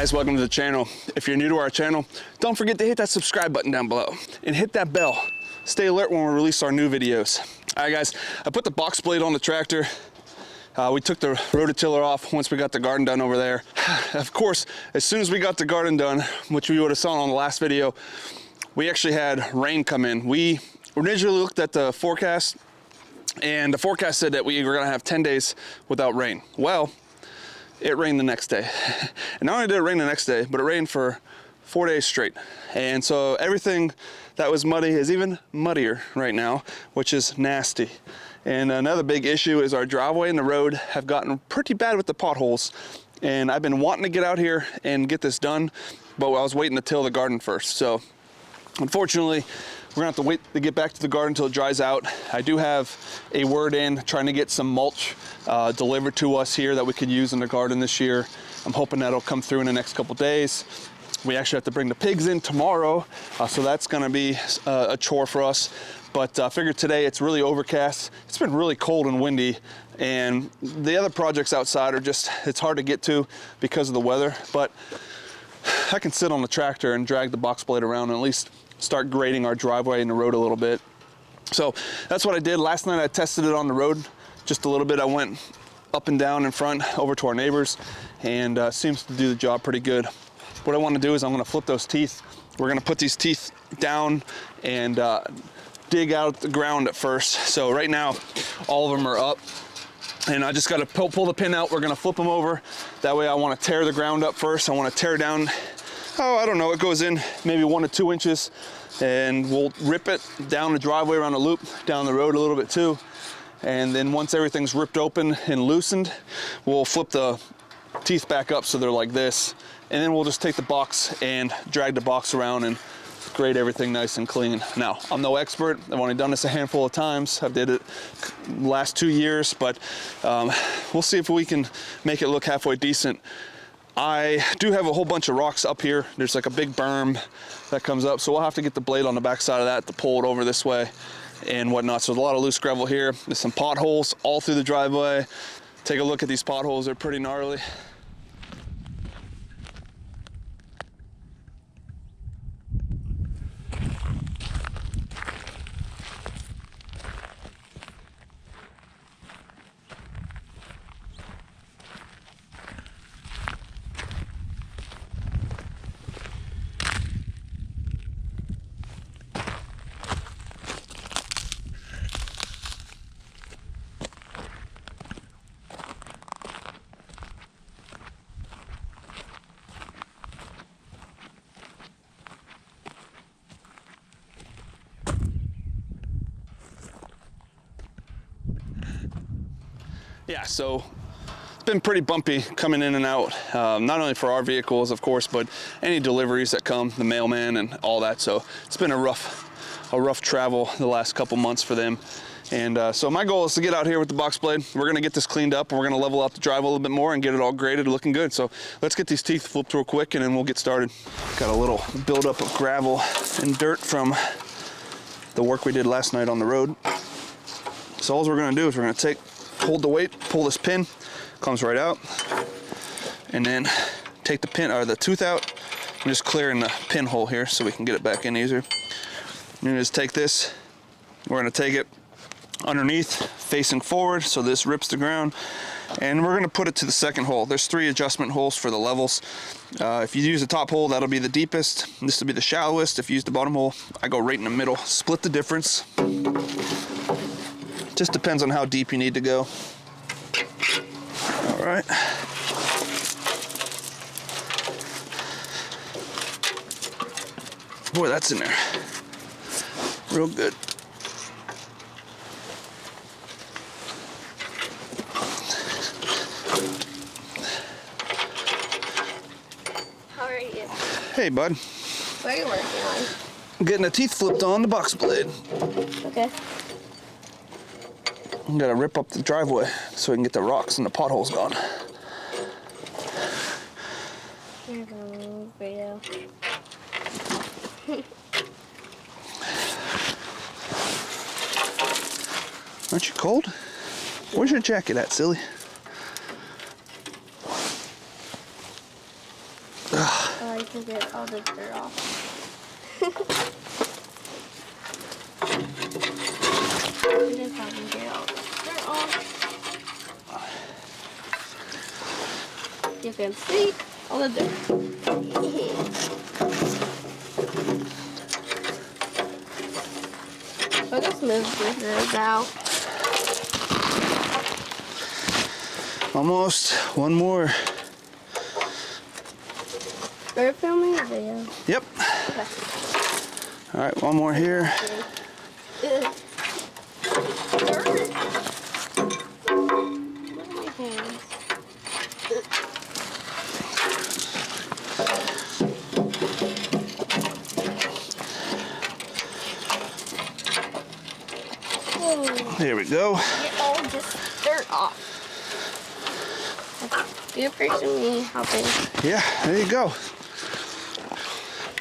guys, welcome to the channel. If you're new to our channel, don't forget to hit that subscribe button down below and hit that bell. Stay alert when we release our new videos. All right guys, I put the box blade on the tractor. We took the rototiller off once we got the garden done over there. Of course, as soon as we got the garden done, which we would have saw on the last video, we actually had rain come in. We originally looked at the forecast, and the forecast said that we were gonna have 10 days without rain. Well, it rained the next day. And not only did it rain the next day, but it rained for 4 days straight. And so everything that was muddy is even muddier right now, which is nasty. And another big issue is our driveway and the road have gotten pretty bad with the potholes. And I've been wanting to get out here and get this done, but I was waiting to till the garden first. So unfortunately, we're gonna have to wait to get back to the garden until it dries out. I do have a word in trying to get some mulch delivered to us here that we could use in the garden this year. I'm hoping that'll come through in the next couple days. We actually have to bring the pigs in tomorrow, so that's gonna be a chore for us. But I figured today it's really overcast. It's been really cold and windy, and the other projects outside are just, it's hard to get to because of the weather, but I can sit on the tractor and drag the box blade around and at least start grading our driveway and the road a little bit. So that's what I did. Last night I tested it on the road just a little bit. I went up and down in front over to our neighbors, and seems to do the job pretty good. What I want to do is I'm going to flip those teeth. We're going to put these teeth down and dig out the ground at first. So right now all of them are up, and I just got to pull the pin out. We're going to flip them over. That way I want to tear the ground up first. I want to tear down, I don't know, it goes in maybe 1 to 2 inches, and we'll rip it down the driveway around the loop, down the road a little bit too. And then once everything's ripped open and loosened, we'll flip the teeth back up so they're like this. And then we'll just take the box and drag the box around and grade everything nice and clean. Now, I'm no expert. I've only done this a handful of times. I've did it the last 2 years, but we'll see if we can make it look halfway decent. I do have a whole bunch of rocks up here. There's like a big berm that comes up, so we'll have to get the blade on the back side of that to pull it over this way and whatnot. So there's a lot of loose gravel here. There's some potholes all through the driveway. Take a look at these potholes. They're pretty gnarly. Yeah, so it's been pretty bumpy coming in and out, not only for our vehicles, of course, but any deliveries that come, the mailman and all that. So it's been a rough travel the last couple months for them. And so my goal is to get out here with the box blade. We're gonna get this cleaned up, and we're gonna level out the drive a little bit more and get it all graded, looking good. So let's get these teeth flipped real quick, and then we'll get started. Got a little buildup of gravel and dirt from the work we did last night on the road. So all we're gonna do is we're gonna hold the weight, pull this pin, comes right out, and then take the pin or the tooth out. I'm just clearing the pinhole here so we can get it back in easier. And just take this, we're gonna take it underneath, facing forward, so this rips the ground, and we're gonna put it to the second hole. There's 3 adjustment holes for the levels. If you use the top hole, that'll be the deepest. This will be the shallowest. If you use the bottom hole, I go right in the middle. Split the difference. Just depends on how deep you need to go. All right. Boy, that's in there. Real good. How are you? Hey, bud. What are you working on? I'm getting the teeth flipped on the box blade. Okay. I'm gonna rip up the driveway so we can get the rocks and the potholes gone. Here's a video. Aren't you cold? Where's your jacket at, silly? hard to get all the dirt off. It is hard to get all the dirt off. You can see all the dirt. I'll just move this out. Almost. One more. We're filming a video. Yep. Okay. All right, one more here. Look at my hands. There we go. Get all this dirt off. You appreciate me helping. Yeah, there you go.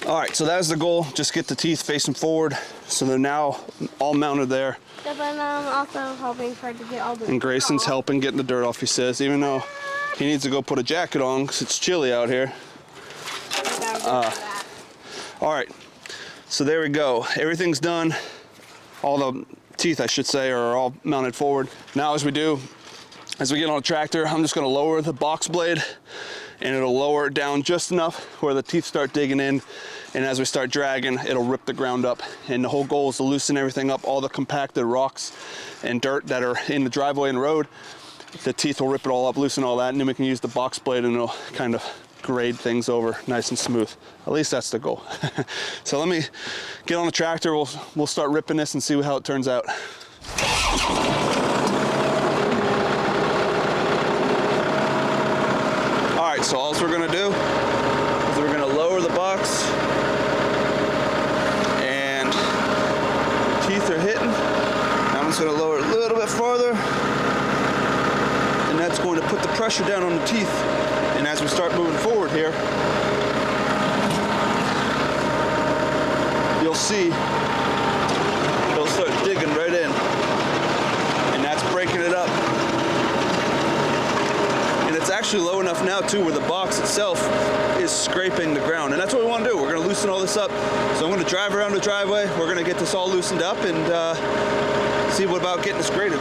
All right, so that's the goal. Just get the teeth facing forward so they're now all mounted there. Yeah, but I'm also helping try to get all the And Grayson's dirt off. helping getting the dirt off, he says, even though he needs to go put a jacket on because it's chilly out here. I gotta do that. All right, so there we go. Everything's done. All the teeth, I should say, are all mounted forward. Now as we get on a tractor, I'm just gonna lower the box blade and it'll lower it down just enough where the teeth start digging in. And as we start dragging, it'll rip the ground up. And the whole goal is to loosen everything up, all the compacted rocks and dirt that are in the driveway and road. The teeth will rip it all up, loosen all that, and then we can use the box blade and it'll kind of grade things over nice and smooth. At least that's the goal. So let me get on the tractor. We'll start ripping this and see how it turns out. All right, so all we're gonna do is we're gonna lower the box and the teeth are hitting. Now I'm just gonna lower it a little bit farther, and that's going to put the pressure down on the teeth. And as we start moving forward here, you'll see it'll start digging right in, and that's breaking it up. And it's actually low enough now too where the box itself is scraping the ground, and that's what we want to do. We're going to loosen all this up. So I'm going to drive around the driveway. We're going to get this all loosened up and see what about getting this graded.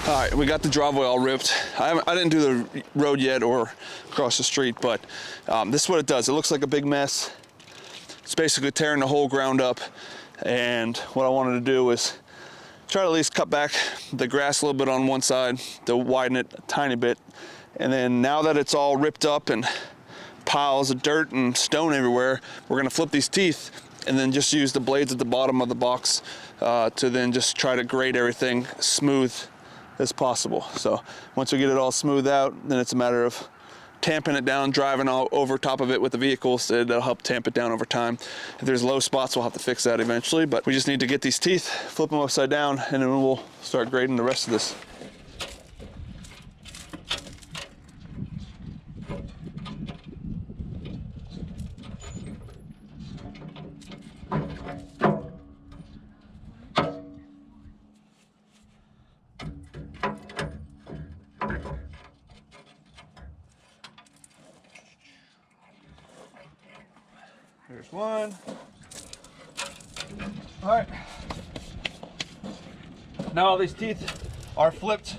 All right, we got the driveway all ripped. I didn't do the road yet or across the street, but this is what it does. It looks like a big mess. It's basically tearing the whole ground up. And what I wanted to do was try to at least cut back the grass a little bit on one side to widen it a tiny bit. And then now that it's all ripped up and piles of dirt and stone everywhere, we're gonna flip these teeth and then just use the blades at the bottom of the box to then just try to grade everything smooth as possible. So once we get it all smoothed out, then it's a matter of tamping it down, driving all over top of it with the vehicles. That'll help tamp it down over time. If there's low spots, we'll have to fix that eventually, but we just need to get these teeth, flip them upside down, and then we'll start grading the rest of this. There's one. All right. Now all these teeth are flipped.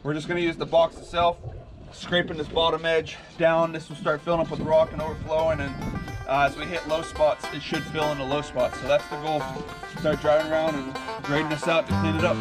We're just gonna use the box itself, scraping this bottom edge down. This will start filling up with rock and overflowing, and as we hit low spots, it should fill in the low spots. So that's the goal. Start driving around and grading this out to clean it up.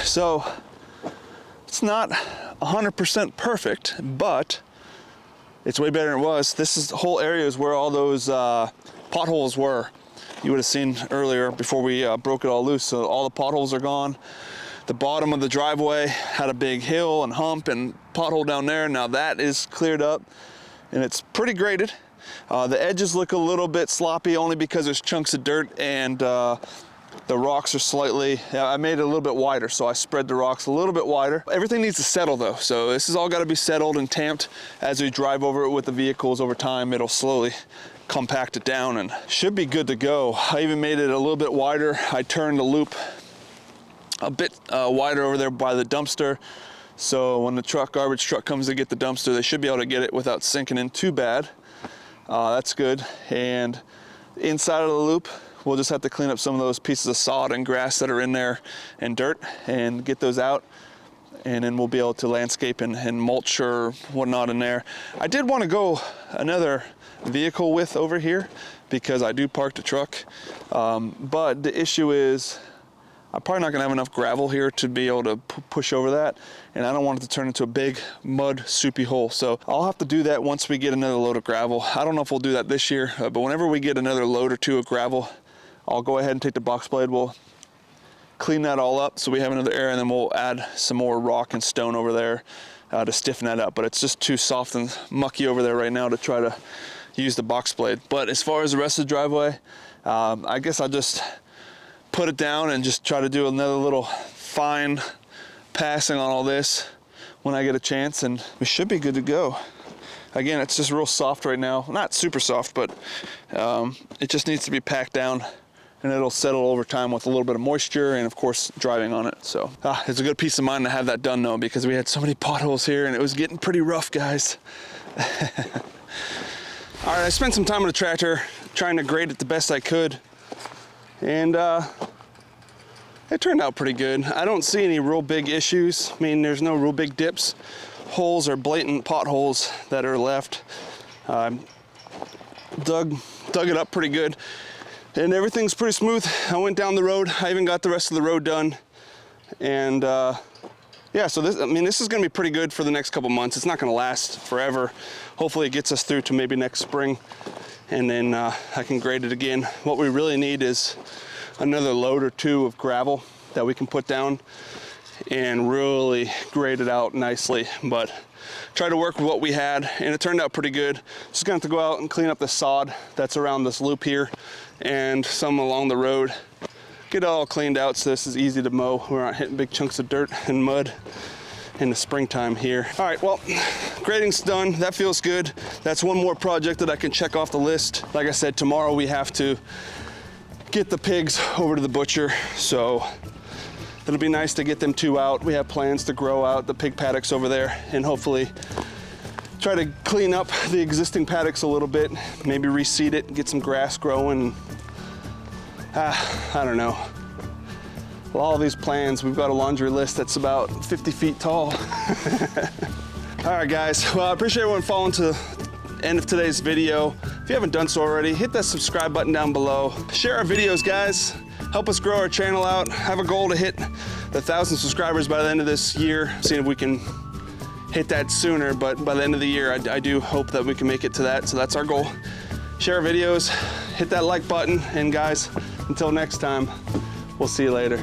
So it's not 100% perfect, but it's way better than it was. This is the whole area is where all those potholes were. You would have seen earlier before we broke it all loose. So all the potholes are gone. The bottom of the driveway had a big hill and hump and pothole down there. Now that is cleared up and it's pretty graded. The edges look a little bit sloppy only because there's chunks of dirt and the rocks are slightly, I made it a little bit wider, so I spread the rocks a little bit wider. Everything needs to settle though, so this has all got to be settled and tamped. As we drive over it with the vehicles over time, it'll slowly compact it down and should be good to go. I even made it a little bit wider. I turned the loop a bit wider over there by the dumpster, so when the garbage truck comes to get the dumpster, they should be able to get it without sinking in too bad. That's good. And inside of the loop, we'll just have to clean up some of those pieces of sod and grass that are in there and dirt and get those out. And then we'll be able to landscape and mulch or whatnot in there. I did want to go another vehicle width over here because I do park the truck. But the issue is I'm probably not gonna have enough gravel here to be able to push over that. And I don't want it to turn into a big mud soupy hole. So I'll have to do that once we get another load of gravel. I don't know if we'll do that this year, but whenever we get another load or two of gravel, I'll go ahead and take the box blade. We'll clean that all up so we have another area, and then we'll add some more rock and stone over there to stiffen that up. But it's just too soft and mucky over there right now to try to use the box blade. But as far as the rest of the driveway, I guess I'll just put it down and just try to do another little fine passing on all this when I get a chance, and we should be good to go. Again, it's just real soft right now. Not super soft, but it just needs to be packed down, and it'll settle over time with a little bit of moisture and of course driving on it. So it's a good peace of mind to have that done though, because we had so many potholes here and it was getting pretty rough, guys. All right, I spent some time on the tractor trying to grade it the best I could, and it turned out pretty good. I don't see any real big issues. I mean, there's no real big dips, holes or blatant potholes that are left. dug it up pretty good, and everything's pretty smooth. I went down the road. I even got the rest of the road done, and yeah, so this is gonna be pretty good for the next couple months. It's not gonna last forever. Hopefully it gets us through to maybe next spring, and then I can grade it again. What we really need is another load or two of gravel that we can put down and really grade it out nicely. But try to work with what we had, and it turned out pretty good. Just gonna have to go out and clean up the sod that's around this loop here and some along the road. Get it all cleaned out so this is easy to mow. We're not hitting big chunks of dirt and mud in the springtime here. All right, well, grading's done. That feels good. That's one more project that I can check off the list. Like I said, tomorrow we have to get the pigs over to the butcher, so it'll be nice to get them two out. We have plans to grow out the pig paddocks over there and hopefully try to clean up the existing paddocks a little bit, maybe reseed it, get some grass growing. I don't know. Well, all these plans, we've got a laundry list that's about 50 feet tall. All right, guys. Well, I appreciate everyone following to the end of today's video. If you haven't done so already, hit that subscribe button down below. Share our videos, guys. Help us grow our channel out. I have a goal to hit the 1,000 subscribers by the end of this year. Seeing if we can hit that sooner, but by the end of the year, I do hope that we can make it to that. So that's our goal. Share our videos, hit that like button, and guys, until next time, we'll see you later.